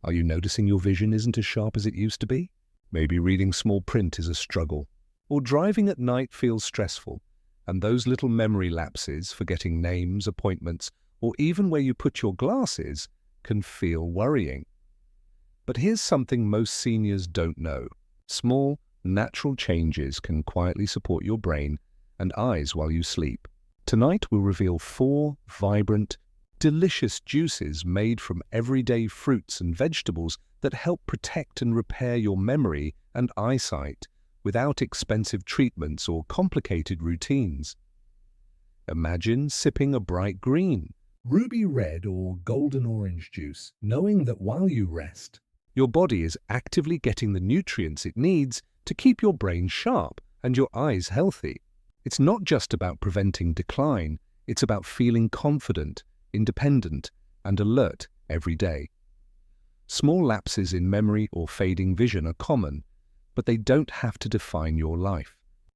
Are you noticing your vision isn't as sharp as it used to be? Maybe reading small print is a struggle, or driving at night feels stressful, and those little memory lapses, forgetting names, appointments, or even where you put your glasses, can feel worrying. But here's something most seniors don't know. Small, natural changes can quietly support your brain and eyes while you sleep. Tonight we'll reveal 4 vibrant, delicious juices made from everyday fruits and vegetables that help protect and repair your memory and eyesight without expensive treatments or complicated routines. Imagine sipping a bright green, ruby red or golden orange juice, knowing that while you rest, your body is actively getting the nutrients it needs to keep your brain sharp and your eyes healthy. It's not just about preventing decline, it's about feeling confident, independent, and alert every day. Small lapses in memory or fading vision are common, but they don't have to define your life.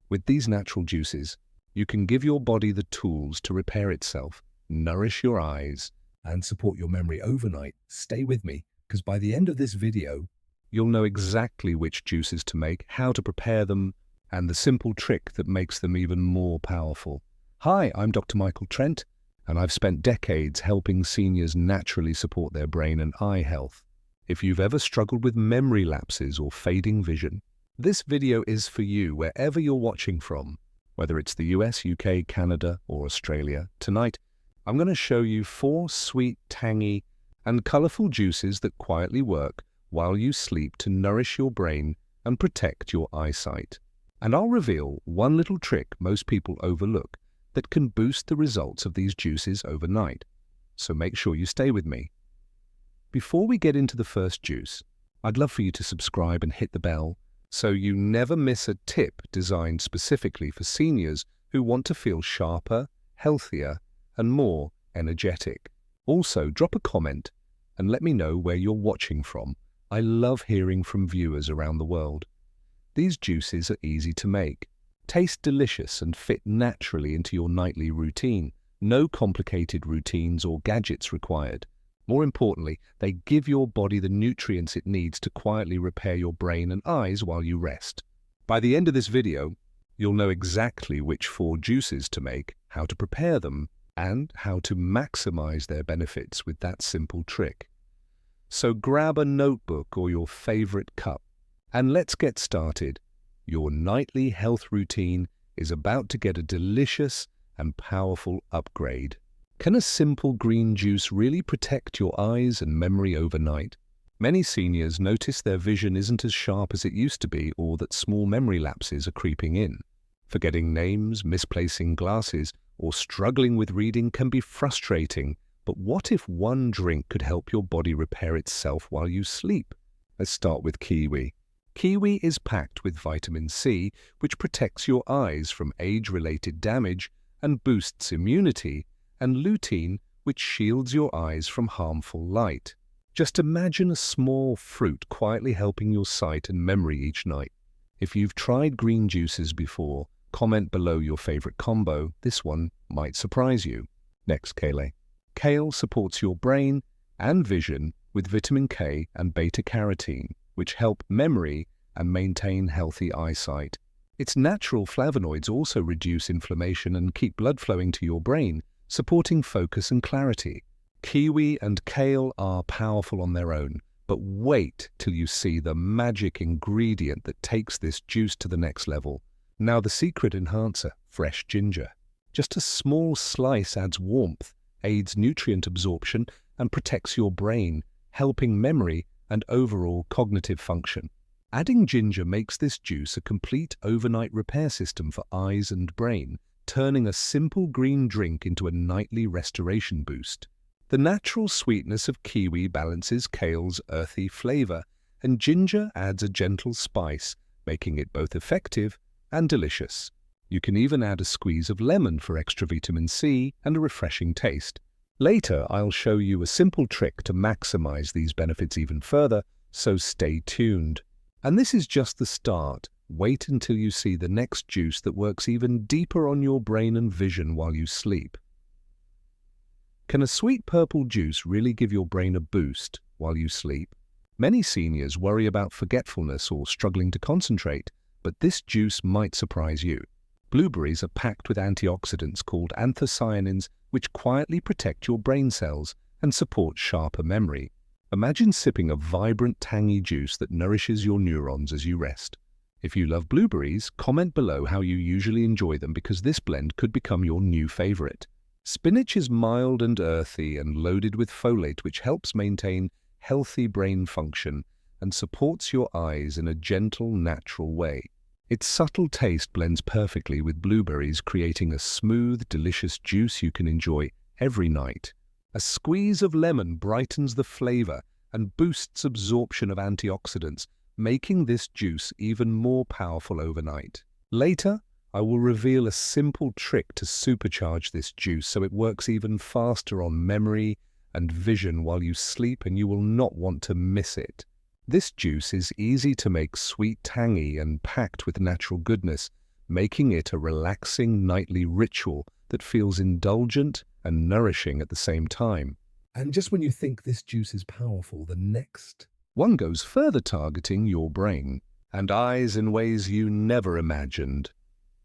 With these natural juices, you can give your body the tools to repair itself, nourish your eyes, and support your memory overnight. Stay with me, because by the end of this video, you'll know exactly which juices to make, how to prepare them, and the simple trick that makes them even more powerful. Hi, I'm Dr. Michael Trent, and I've spent decades helping seniors naturally support their brain and eye health. If you've ever struggled with memory lapses or fading vision, this video is for you wherever you're watching from, whether it's the US, UK, Canada, or Australia. Tonight, I'm going to show you 4 sweet, tangy, and colorful juices that quietly work while you sleep to nourish your brain and protect your eyesight. And I'll reveal one little trick most people overlook that can boost the results of these juices overnight. So make sure you stay with me. Before we get into the first juice, I'd love for you to subscribe and hit the bell so you never miss a tip designed specifically for seniors who want to feel sharper, healthier, and more energetic. Also, drop a comment and let me know where you're watching from. I love hearing from viewers around the world. These juices are easy to make, taste delicious, and fit naturally into your nightly routine. No complicated routines or gadgets required. More importantly, they give your body the nutrients it needs to quietly repair your brain and eyes while you rest. By the end of this video, you'll know exactly which 4 juices to make, how to prepare them, and how to maximize their benefits with that simple trick. So grab a notebook or your favorite cup, and let's get started. Your nightly health routine is about to get a delicious and powerful upgrade. Can a simple green juice really protect your eyes and memory overnight? Many seniors notice their vision isn't as sharp as it used to be, or that small memory lapses are creeping in. Forgetting names, misplacing glasses, or struggling with reading can be frustrating. But what if one drink could help your body repair itself while you sleep? Let's start with kiwi. Kiwi is packed with vitamin C, which protects your eyes from age-related damage and boosts immunity, and lutein, which shields your eyes from harmful light. Just imagine a small fruit quietly helping your sight and memory each night. If you've tried green juices before, comment below your favorite combo. This one might surprise you. Next, kale. Kale supports your brain and vision with vitamin K and beta-carotene, which help memory and maintain healthy eyesight. Its natural flavonoids also reduce inflammation and keep blood flowing to your brain, supporting focus and clarity. Kiwi and kale are powerful on their own, but wait till you see the magic ingredient that takes this juice to the next level. Now the secret enhancer, fresh ginger. Just a small slice adds warmth, aids nutrient absorption, and protects your brain, helping memory and overall cognitive function. Adding ginger makes this juice a complete overnight repair system for eyes and brain, turning a simple green drink into a nightly restoration boost. The natural sweetness of kiwi balances kale's earthy flavor, and ginger adds a gentle spice, making it both effective and delicious. You can even add a squeeze of lemon for extra vitamin C and a refreshing taste. Later, I'll show you a simple trick to maximize these benefits even further, so stay tuned. And this is just the start. Wait until you see the next juice that works even deeper on your brain and vision while you sleep. Can a sweet purple juice really give your brain a boost while you sleep? Many seniors worry about forgetfulness or struggling to concentrate, but this juice might surprise you. Blueberries are packed with antioxidants called anthocyanins, which quietly protect your brain cells and support sharper memory. Imagine sipping a vibrant, tangy juice that nourishes your neurons as you rest. If you love blueberries, comment below how you usually enjoy them, because this blend could become your new favorite. Spinach is mild and earthy and loaded with folate, which helps maintain healthy brain function and supports your eyes in a gentle, natural way. Its subtle taste blends perfectly with blueberries, creating a smooth, delicious juice you can enjoy every night. A squeeze of lemon brightens the flavor and boosts absorption of antioxidants, making this juice even more powerful overnight. Later, I will reveal a simple trick to supercharge this juice so it works even faster on memory and vision while you sleep, and you will not want to miss it. This juice is easy to make, sweet, tangy, and packed with natural goodness, making it a relaxing nightly ritual that feels indulgent and nourishing at the same time. And just when you think this juice is powerful, the next one goes further, targeting your brain and eyes in ways you never imagined.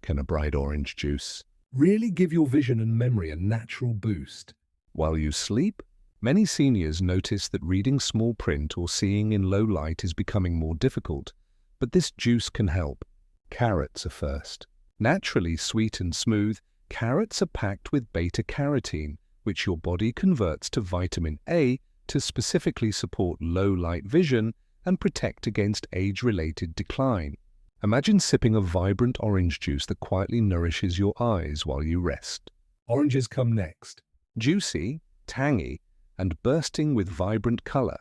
Can a bright orange juice really give your vision and memory a natural boost? While you sleep, many seniors notice that reading small print or seeing in low light is becoming more difficult, but this juice can help. Carrots are first. Naturally sweet and smooth, carrots are packed with beta-carotene, which your body converts to vitamin A to specifically support low-light vision and protect against age-related decline. Imagine sipping a vibrant orange juice that quietly nourishes your eyes while you rest. Oranges come next. Juicy, tangy, and bursting with vibrant color,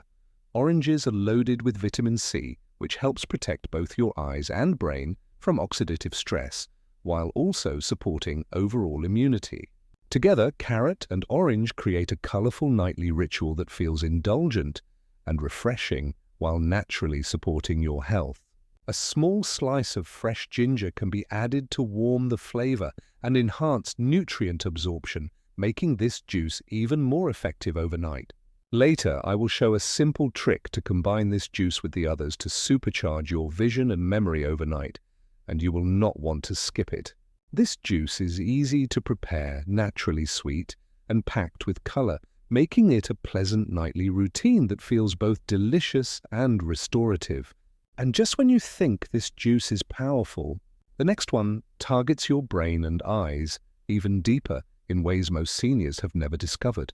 oranges are loaded with vitamin C, which helps protect both your eyes and brain from oxidative stress, while also supporting overall immunity. Together, carrot and orange create a colorful nightly ritual that feels indulgent and refreshing while naturally supporting your health. A small slice of fresh ginger can be added to warm the flavor and enhance nutrient absorption, making this juice even more effective overnight. Later, I will show a simple trick to combine this juice with the others to supercharge your vision and memory overnight, and you will not want to skip it. This juice is easy to prepare, naturally sweet, and packed with color, making it a pleasant nightly routine that feels both delicious and restorative. And just when you think this juice is powerful, the next one targets your brain and eyes even deeper in ways most seniors have never discovered.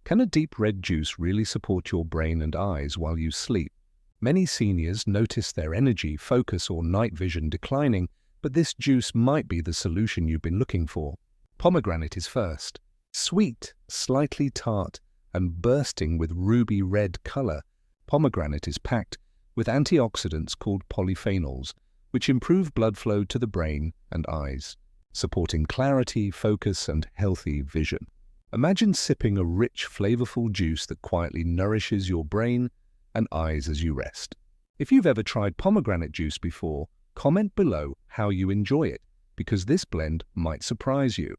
Can a deep red juice really support your brain and eyes while you sleep? Many seniors notice their energy, focus, or night vision declining, but this juice might be the solution you've been looking for. Pomegranate is first. Sweet, slightly tart, and bursting with ruby red color, pomegranate is packed with antioxidants called polyphenols, which improve blood flow to the brain and eyes, supporting clarity, focus, and healthy vision. Imagine sipping a rich, flavorful juice that quietly nourishes your brain and eyes as you rest. If you've ever tried pomegranate juice before, comment below how you enjoy it, because this blend might surprise you.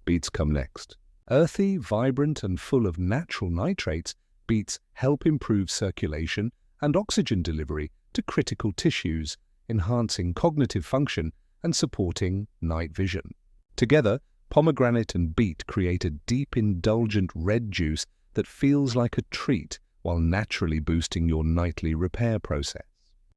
Beets come next. Earthy, vibrant, and full of natural nitrates, beets help improve circulation and oxygen delivery to critical tissues, enhancing cognitive function and supporting night vision. Together, pomegranate and beet create a deep, indulgent red juice that feels like a treat while naturally boosting your nightly repair process.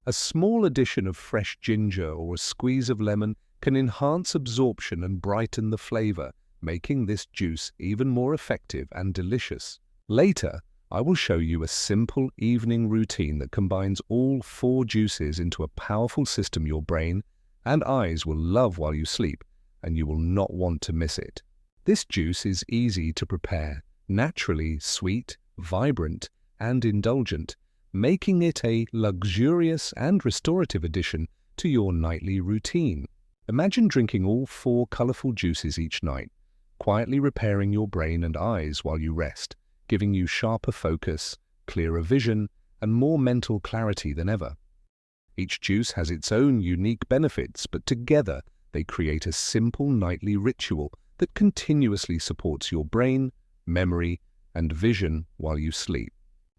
A small addition of fresh ginger or a squeeze of lemon can enhance absorption and brighten the flavor, making this juice even more effective and delicious. Later, I will show you a simple evening routine that combines all 4 juices into a powerful system your brain and eyes will love while you sleep, and you will not want to miss it. This juice is easy to prepare, naturally sweet, vibrant, and indulgent, making it a luxurious and restorative addition to your nightly routine. Imagine drinking all 4 colorful juices each night, quietly repairing your brain and eyes while you rest, giving you sharper focus, clearer vision, and more mental clarity than ever. Each juice has its own unique benefits, but together they create a simple nightly ritual that continuously supports your brain, memory, and vision while you sleep.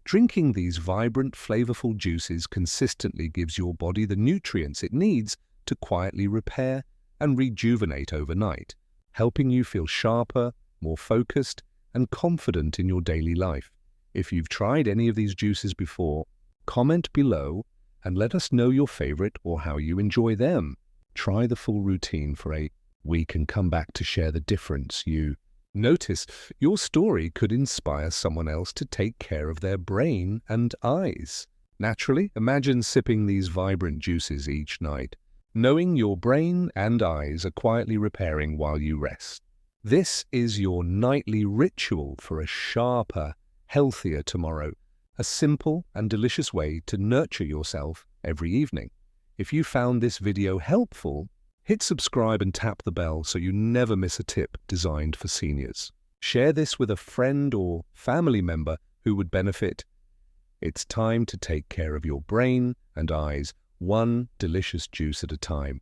Drinking these vibrant, flavorful juices consistently gives your body the nutrients it needs to quietly repair and rejuvenate overnight, helping you feel sharper, more focused, and confident in your daily life. If you've tried any of these juices before, comment below and let us know your favorite or how you enjoy them. Try the full routine for a week and come back to share the difference you notice. Your story could inspire someone else to take care of their brain and eyes. Naturally, imagine sipping these vibrant juices each night, knowing your brain and eyes are quietly repairing while you rest. This is your nightly ritual for a sharper, healthier tomorrow, a simple and delicious way to nurture yourself every evening. If you found this video helpful, hit subscribe and tap the bell so you never miss a tip designed for seniors. Share this with a friend or family member who would benefit. It's time to take care of your brain and eyes, one delicious juice at a time.